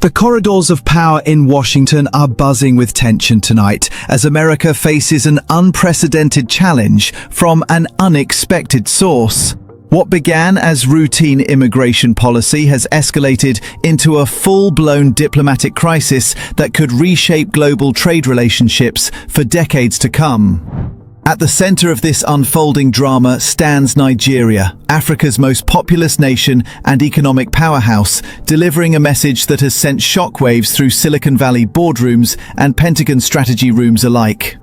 The corridors of power in Washington are buzzing with tension tonight as America faces an unprecedented challenge from an unexpected source. What began as routine immigration policy has escalated into a full-blown diplomatic crisis that could reshape global trade relationships for decades to come. At the center of this unfolding drama stands Nigeria, Africa's most populous nation and economic powerhouse, delivering a message that has sent shockwaves through Silicon Valley boardrooms and Pentagon strategy rooms alike.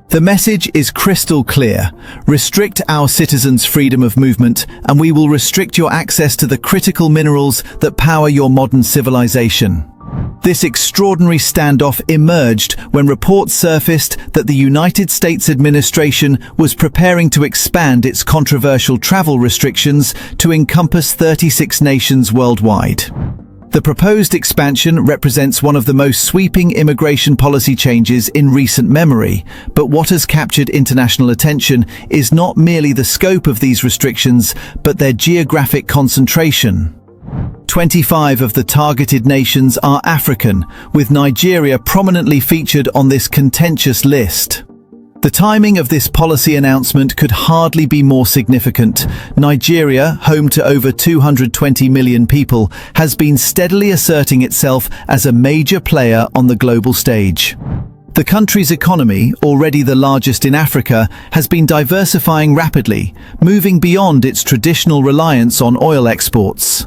The message is crystal clear: restrict our citizens' freedom of movement, and we will restrict your access to the critical minerals that power your modern civilization. This extraordinary standoff emerged when reports surfaced that the United States administration was preparing to expand its controversial travel restrictions to encompass 36 nations worldwide. The proposed expansion represents one of the most sweeping immigration policy changes in recent memory, but what has captured international attention is not merely the scope of these restrictions, but their geographic concentration. 25 of the targeted nations are African, with Nigeria prominently featured on this contentious list. The timing of this policy announcement could hardly be more significant. Nigeria, home to over 220 million people, has been steadily asserting itself as a major player on the global stage. The country's economy, already the largest in Africa, has been diversifying rapidly, moving beyond its traditional reliance on oil exports.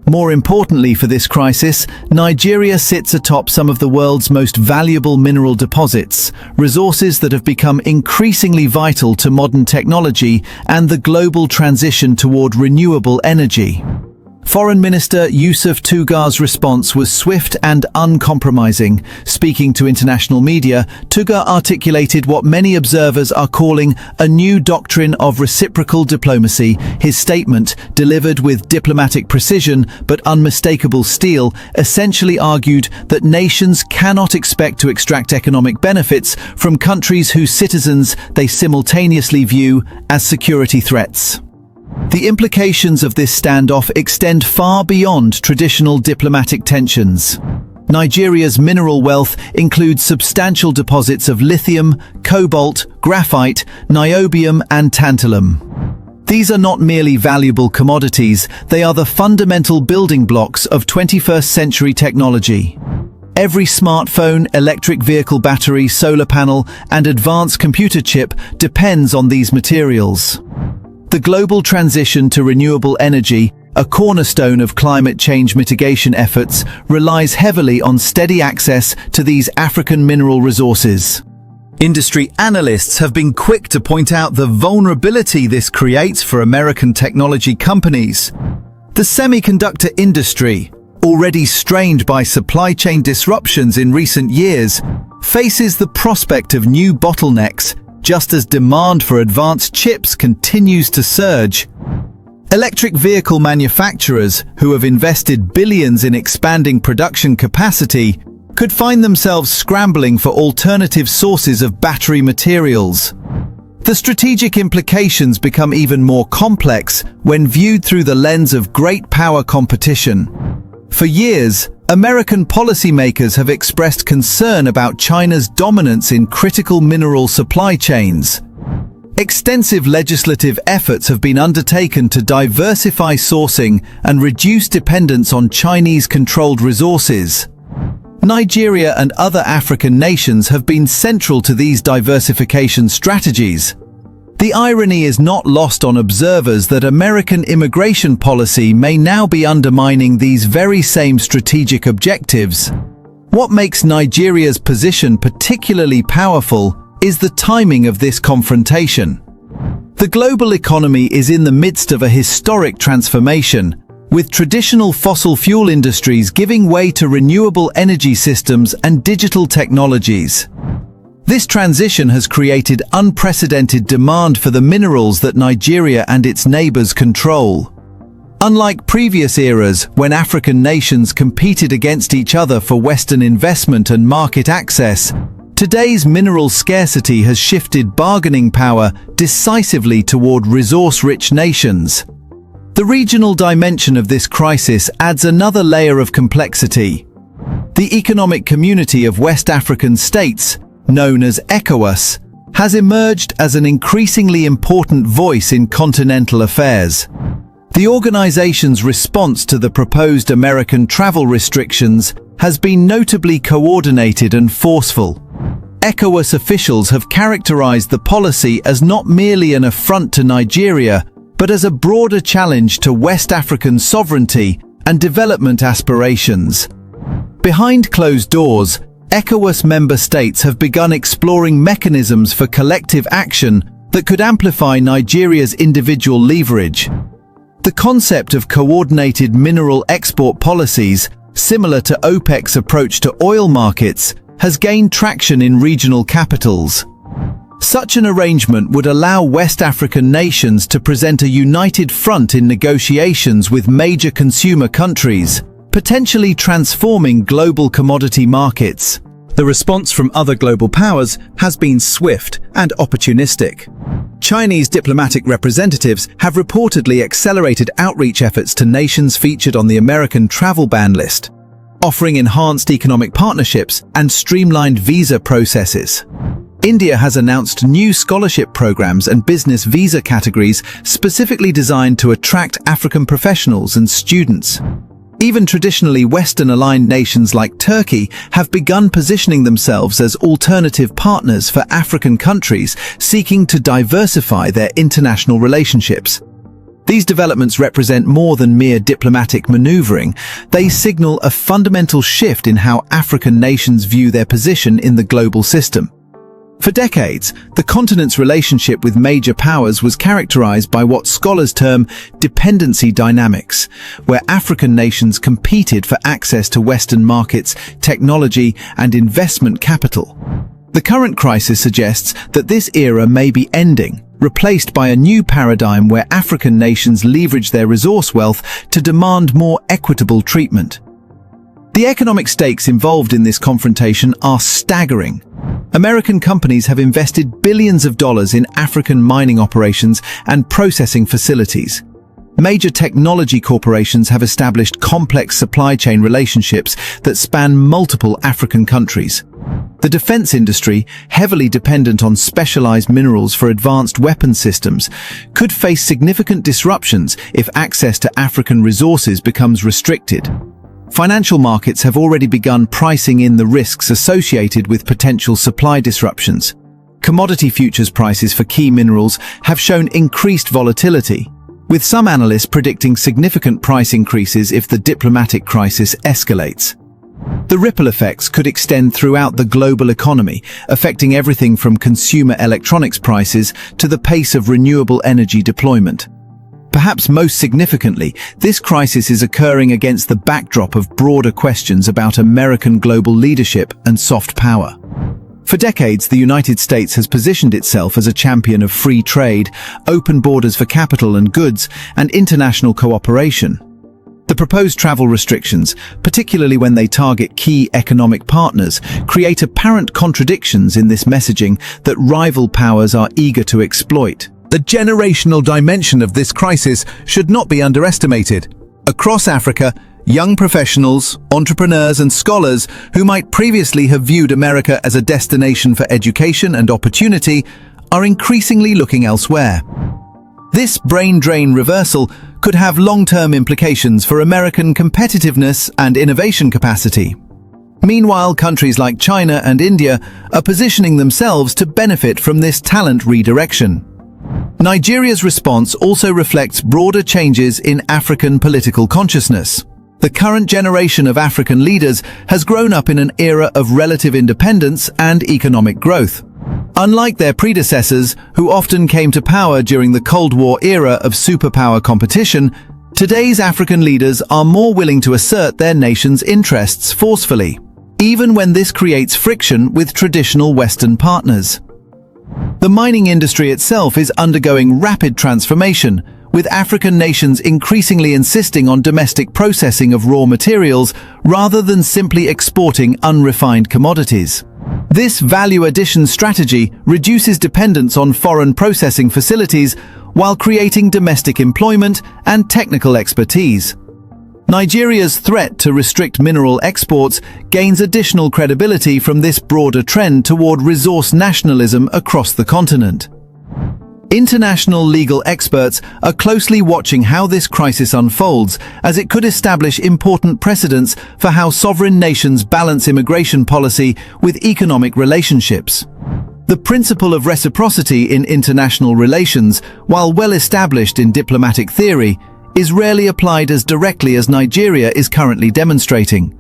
More importantly for this crisis, Nigeria sits atop some of the world's most valuable mineral deposits, resources that have become increasingly vital to modern technology and the global transition toward renewable energy. Foreign Minister Yusuf Tugar's response was swift and uncompromising. Speaking to international media, Tugar articulated what many observers are calling a new doctrine of reciprocal diplomacy. His statement, delivered with diplomatic precision but unmistakable steel, essentially argued that nations cannot expect to extract economic benefits from countries whose citizens they simultaneously view as security threats. The implications of this standoff extend far beyond traditional diplomatic tensions. Nigeria's mineral wealth includes substantial deposits of lithium, cobalt, graphite, niobium, and tantalum. These are not merely valuable commodities, they are the fundamental building blocks of 21st century technology. Every smartphone, electric vehicle battery, solar panel, and advanced computer chip depends on these materials. The global transition to renewable energy, a cornerstone of climate change mitigation efforts, relies heavily on steady access to these African mineral resources. Industry analysts have been quick to point out the vulnerability this creates for American technology companies. The semiconductor industry, already strained by supply chain disruptions in recent years, faces the prospect of new bottlenecks just as demand for advanced chips continues to surge. Electric vehicle manufacturers, who have invested billions in expanding production capacity, could find themselves scrambling for alternative sources of battery materials. The strategic implications become even more complex when viewed through the lens of great power competition. For years, American policymakers have expressed concern about China's dominance in critical mineral supply chains. Extensive legislative efforts have been undertaken to diversify sourcing and reduce dependence on Chinese-controlled resources. Nigeria and other African nations have been central to these diversification strategies. The irony is not lost on observers that American immigration policy may now be undermining these very same strategic objectives. What makes Nigeria's position particularly powerful is the timing of this confrontation. The global economy is in the midst of a historic transformation, with traditional fossil fuel industries giving way to renewable energy systems and digital technologies. This transition has created unprecedented demand for the minerals that Nigeria and its neighbors control. Unlike previous eras when African nations competed against each other for Western investment and market access, today's mineral scarcity has shifted bargaining power decisively toward resource-rich nations. The regional dimension of this crisis adds another layer of complexity. The Economic Community of West African States, known as ECOWAS, has emerged as an increasingly important voice in continental affairs. The organization's response to the proposed American travel restrictions has been notably coordinated and forceful. ECOWAS officials have characterized the policy as not merely an affront to Nigeria, but as a broader challenge to West African sovereignty and development aspirations. Behind closed doors, ECOWAS member states have begun exploring mechanisms for collective action that could amplify Nigeria's individual leverage. The concept of coordinated mineral export policies, similar to OPEC's approach to oil markets, has gained traction in regional capitals. Such an arrangement would allow West African nations to present a united front in negotiations with major consumer countries, potentially transforming global commodity markets. The response from other global powers has been swift and opportunistic. Chinese diplomatic representatives have reportedly accelerated outreach efforts to nations featured on the American travel ban list, offering enhanced economic partnerships and streamlined visa processes. India has announced new scholarship programs and business visa categories specifically designed to attract African professionals and students. Even traditionally Western-aligned nations like Turkey have begun positioning themselves as alternative partners for African countries seeking to diversify their international relationships. These developments represent more than mere diplomatic maneuvering. They signal a fundamental shift in how African nations view their position in the global system. For decades, the continent's relationship with major powers was characterized by what scholars term dependency dynamics, where African nations competed for access to Western markets, technology, and investment capital. The current crisis suggests that this era may be ending, replaced by a new paradigm where African nations leverage their resource wealth to demand more equitable treatment. The economic stakes involved in this confrontation are staggering. American companies have invested billions of dollars in African mining operations and processing facilities. Major technology corporations have established complex supply chain relationships that span multiple African countries. The defense industry, heavily dependent on specialized minerals for advanced weapon systems, could face significant disruptions if access to African resources becomes restricted. Financial markets have already begun pricing in the risks associated with potential supply disruptions. Commodity futures prices for key minerals have shown increased volatility, with some analysts predicting significant price increases if the diplomatic crisis escalates. The ripple effects could extend throughout the global economy, affecting everything from consumer electronics prices to the pace of renewable energy deployment. Perhaps most significantly, this crisis is occurring against the backdrop of broader questions about American global leadership and soft power. For decades, the United States has positioned itself as a champion of free trade, open borders for capital and goods, and international cooperation. The proposed travel restrictions, particularly when they target key economic partners, create apparent contradictions in this messaging that rival powers are eager to exploit. The generational dimension of this crisis should not be underestimated. Across Africa, young professionals, entrepreneurs, and scholars who might previously have viewed America as a destination for education and opportunity are increasingly looking elsewhere. This brain drain reversal could have long-term implications for American competitiveness and innovation capacity. Meanwhile, countries like China and India are positioning themselves to benefit from this talent redirection. Nigeria's response also reflects broader changes in African political consciousness. The current generation of African leaders has grown up in an era of relative independence and economic growth. Unlike their predecessors, who often came to power during the Cold War era of superpower competition, today's African leaders are more willing to assert their nation's interests forcefully, even when this creates friction with traditional Western partners. The mining industry itself is undergoing rapid transformation, with African nations increasingly insisting on domestic processing of raw materials rather than simply exporting unrefined commodities. This value addition strategy reduces dependence on foreign processing facilities while creating domestic employment and technical expertise. Nigeria's threat to restrict mineral exports gains additional credibility from this broader trend toward resource nationalism across the continent. International legal experts are closely watching how this crisis unfolds, as it could establish important precedents for how sovereign nations balance immigration policy with economic relationships. The principle of reciprocity in international relations, while well established in diplomatic theory, is rarely applied as directly as Nigeria is currently demonstrating.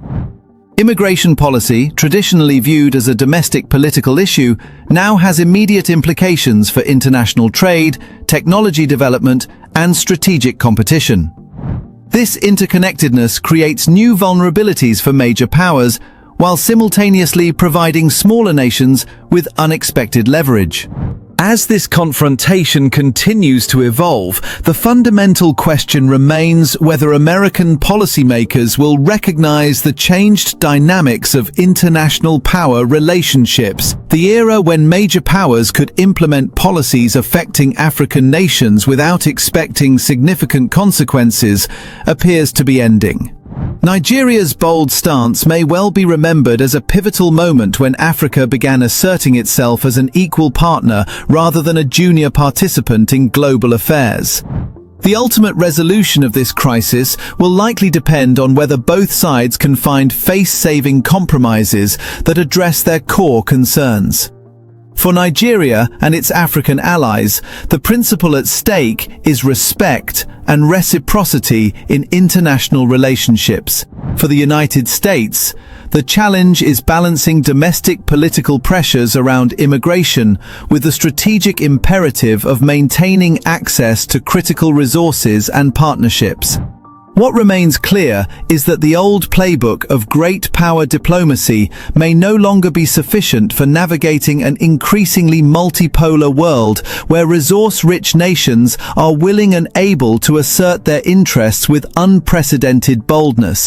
Immigration policy, traditionally viewed as a domestic political issue, now has immediate implications for international trade, technology development, and strategic competition. This interconnectedness creates new vulnerabilities for major powers, while simultaneously providing smaller nations with unexpected leverage. As this confrontation continues to evolve, the fundamental question remains whether American policymakers will recognize the changed dynamics of international power relationships. The era when major powers could implement policies affecting African nations without expecting significant consequences appears to be ending. Nigeria's bold stance may well be remembered as a pivotal moment when Africa began asserting itself as an equal partner rather than a junior participant in global affairs. The ultimate resolution of this crisis will likely depend on whether both sides can find face-saving compromises that address their core concerns. For Nigeria and its African allies, the principle at stake is respect and reciprocity in international relationships. For the United States, the challenge is balancing domestic political pressures around immigration with the strategic imperative of maintaining access to critical resources and partnerships. What remains clear is that the old playbook of great power diplomacy may no longer be sufficient for navigating an increasingly multipolar world where resource-rich nations are willing and able to assert their interests with unprecedented boldness.